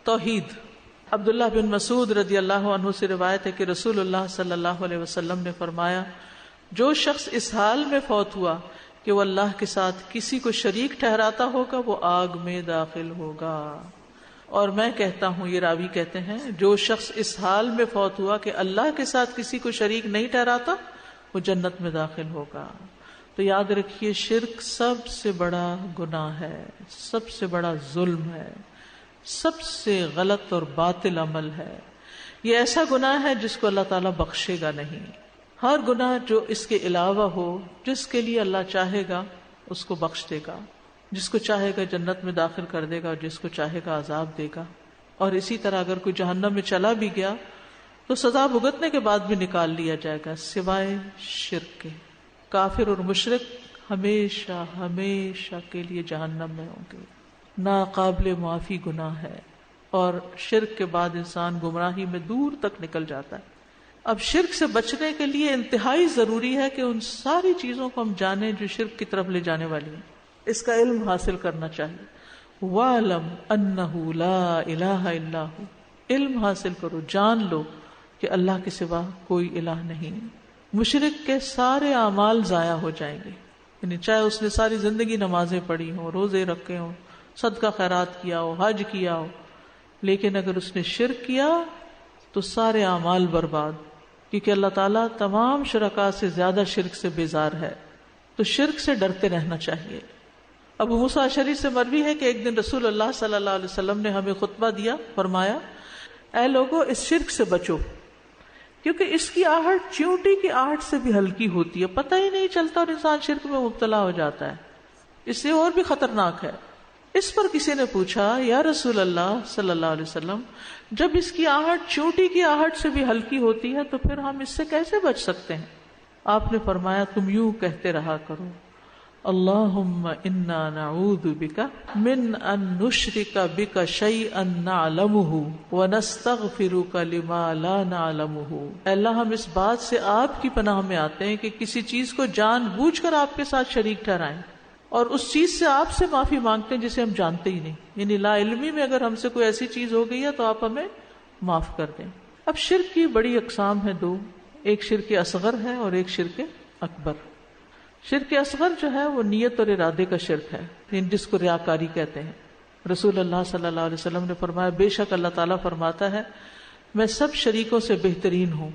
توحید۔ عبداللہ بن مسعود رضی اللہ عنہ سے روایت ہے کہ رسول اللہ صلی اللہ علیہ وسلم نے فرمایا، جو شخص اس حال میں فوت ہوا کہ وہ اللہ کے ساتھ کسی کو شریک ٹھہراتا ہوگا وہ آگ میں داخل ہوگا۔ اور میں کہتا ہوں، یہ راوی کہتے ہیں، جو شخص اس حال میں فوت ہوا کہ اللہ کے ساتھ کسی کو شریک نہیں ٹھہراتا وہ جنت میں داخل ہوگا۔ تو یاد رکھیے، شرک سب سے بڑا گناہ ہے، سب سے بڑا ظلم ہے، سب سے غلط اور باطل عمل ہے۔ یہ ایسا گناہ ہے جس کو اللہ تعالیٰ بخشے گا نہیں۔ ہر گناہ جو اس کے علاوہ ہو، جس کے لیے اللہ چاہے گا اس کو بخش دے گا، جس کو چاہے گا جنت میں داخل کر دے گا اور جس کو چاہے گا عذاب دے گا۔ اور اسی طرح اگر کوئی جہنم میں چلا بھی گیا تو سزا بھگتنے کے بعد بھی نکال لیا جائے گا، سوائے شرک کے۔ کافر اور مشرک ہمیشہ ہمیشہ کے لیے جہنم میں ہوں گے، ناقابل معافی گناہ ہے، اور شرک کے بعد انسان گمراہی میں دور تک نکل جاتا ہے۔ اب شرک سے بچنے کے لیے انتہائی ضروری ہے کہ ان ساری چیزوں کو ہم جانیں جو شرک کی طرف لے جانے والی ہیں، اس کا علم حاصل کرنا چاہیے۔ وَاعْلَمْ أَنَّهُ لَا إِلَهَ إِلَّا هُوَ، علم حاصل کرو، جان لو کہ اللہ کے سوا کوئی الہ نہیں۔ مشرک کے سارے اعمال ضائع ہو جائیں گے، یعنی چاہے اس نے ساری زندگی نمازیں پڑھی ہوں، روزے رکھے ہوں، صدقہ خیرات کیا ہو، حج کیا ہو، لیکن اگر اس نے شرک کیا تو سارے اعمال برباد، کیونکہ اللہ تعالیٰ تمام شرکاء سے زیادہ شرک سے بیزار ہے۔ تو شرک سے ڈرتے رہنا چاہیے۔ ابو موسیٰ اشعری سے مروی ہے کہ ایک دن رسول اللہ صلی اللہ علیہ وسلم نے ہمیں خطبہ دیا، فرمایا، اے لوگو اس شرک سے بچو، کیونکہ اس کی آہٹ چیونٹی کی آہٹ سے بھی ہلکی ہوتی ہے، پتہ ہی نہیں چلتا اور انسان شرک میں مبتلا ہو جاتا ہے، اس سے اور بھی خطرناک ہے۔ اس پر کسی نے پوچھا، یا رسول اللہ صلی اللہ علیہ وسلم، جب اس کی آہٹ چیونٹی کی آہٹ سے بھی ہلکی ہوتی ہے تو پھر ہم اس سے کیسے بچ سکتے ہیں؟ آپ نے فرمایا، تم یوں کہتے رہا کرو، اللہم انا نعوذ بک من ان نشرک بک شیئا نعلمہ ونستغفرک لما لا نعلمہ۔ اے اللہ، ہم اس بات سے آپ کی پناہ میں آتے ہیں کہ کسی چیز کو جان بوجھ کر آپ کے ساتھ شریک ٹھہرائیں، اور اس چیز سے آپ سے معافی مانگتے ہیں جسے ہم جانتے ہی نہیں، یعنی لا علمی میں اگر ہم سے کوئی ایسی چیز ہو گئی ہے تو آپ ہمیں معاف کر دیں۔ اب شرک کی بڑی اقسام ہیں دو، ایک شرک اصغر ہے اور ایک شرک اکبر۔ شرک اصغر جو ہے وہ نیت اور ارادے کا شرک ہے، جس کو ریاکاری کہتے ہیں۔ رسول اللہ صلی اللہ علیہ وسلم نے فرمایا، بے شک اللہ تعالیٰ فرماتا ہے، میں سب شریکوں سے بہترین ہوں،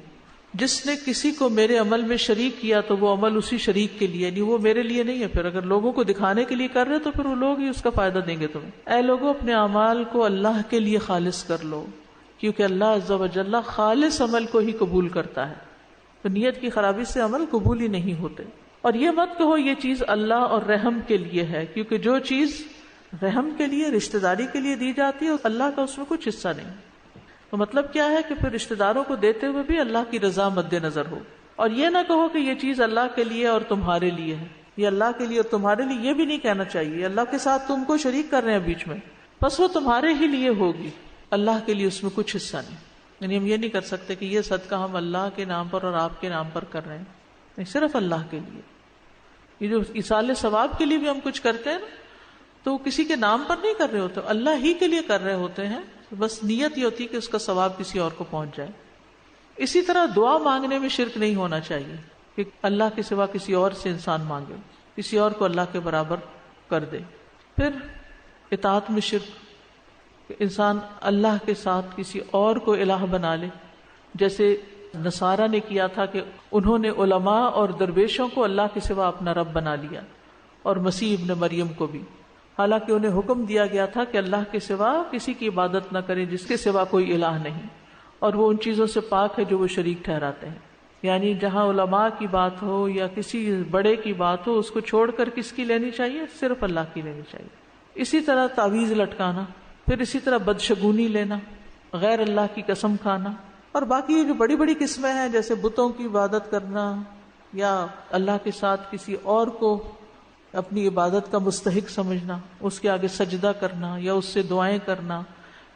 جس نے کسی کو میرے عمل میں شریک کیا تو وہ عمل اسی شریک کے لیے، نہیں وہ میرے لیے نہیں ہے۔ پھر اگر لوگوں کو دکھانے کے لیے کر رہے تو پھر وہ لوگ ہی اس کا فائدہ دیں گے تمہیں۔ اے لوگوں، اپنے اعمال کو اللہ کے لیے خالص کر لو، کیونکہ اللہ عز و جل خالص عمل کو ہی قبول کرتا ہے۔ تو نیت کی خرابی سے عمل قبول ہی نہیں ہوتے۔ اور یہ مت کہو یہ چیز اللہ اور رحم کے لیے ہے، کیونکہ جو چیز رحم کے لیے، رشتہ داری کے لیے دی جاتی ہے، اللہ کا اس میں کچھ حصہ نہیں۔ تو مطلب کیا ہے کہ پھر رشتہ داروں کو دیتے ہوئے بھی اللہ کی رضا مد نظر ہو، اور یہ نہ کہو کہ یہ چیز اللہ کے لیے اور تمہارے لیے ہے، یہ اللہ کے لیے اور تمہارے لیے، یہ بھی نہیں کہنا چاہیے۔ اللہ کے ساتھ تم کو شریک کر رہے ہیں بیچ میں، بس وہ تمہارے ہی لیے ہوگی، اللہ کے لیے اس میں کچھ حصہ نہیں۔ یعنی ہم یہ نہیں کر سکتے کہ یہ صدقہ ہم اللہ کے نام پر اور آپ کے نام پر کر رہے ہیں، نہیں، صرف اللہ کے لیے۔ یہ جو ایصال ثواب کے لیے بھی ہم کچھ کرتے ہیں نا، تو کسی کے نام پر نہیں کر رہے ہوتے، اللہ ہی کے لیے کر رہے ہوتے ہیں، بس نیت یہ ہوتی ہے کہ اس کا ثواب کسی اور کو پہنچ جائے۔ اسی طرح دعا مانگنے میں شرک نہیں ہونا چاہیے کہ اللہ کے سوا کسی اور سے انسان مانگے، کسی اور کو اللہ کے برابر کر دے۔ پھر اطاعت میں شرک، کہ انسان اللہ کے ساتھ کسی اور کو الہ بنا لے، جیسے نصارہ نے کیا تھا کہ انہوں نے علماء اور درویشوں کو اللہ کے سوا اپنا رب بنا لیا، اور مسیح ابن مریم کو بھی، حالانکہ انہیں حکم دیا گیا تھا کہ اللہ کے سوا کسی کی عبادت نہ کریں جس کے سوا کوئی الہ نہیں، اور وہ ان چیزوں سے پاک ہے جو وہ شریک ٹھہراتے ہیں۔ یعنی جہاں علماء کی بات ہو یا کسی بڑے کی بات ہو، اس کو چھوڑ کر کس کی لینی چاہیے؟ صرف اللہ کی لینی چاہیے۔ اسی طرح تعویذ لٹکانا، پھر اسی طرح بدشگونی لینا، غیر اللہ کی قسم کھانا، اور باقی یہ جو بڑی بڑی قسمیں ہیں جیسے بتوں کی عبادت کرنا یا اللہ کے ساتھ کسی اور کو اپنی عبادت کا مستحق سمجھنا، اس کے آگے سجدہ کرنا یا اس سے دعائیں کرنا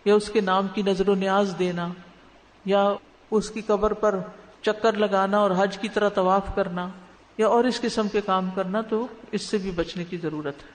یا اس کے نام کی نظر و نیاز دینا یا اس کی قبر پر چکر لگانا اور حج کی طرح طواف کرنا یا اور اس قسم کے کام کرنا، تو اس سے بھی بچنے کی ضرورت ہے۔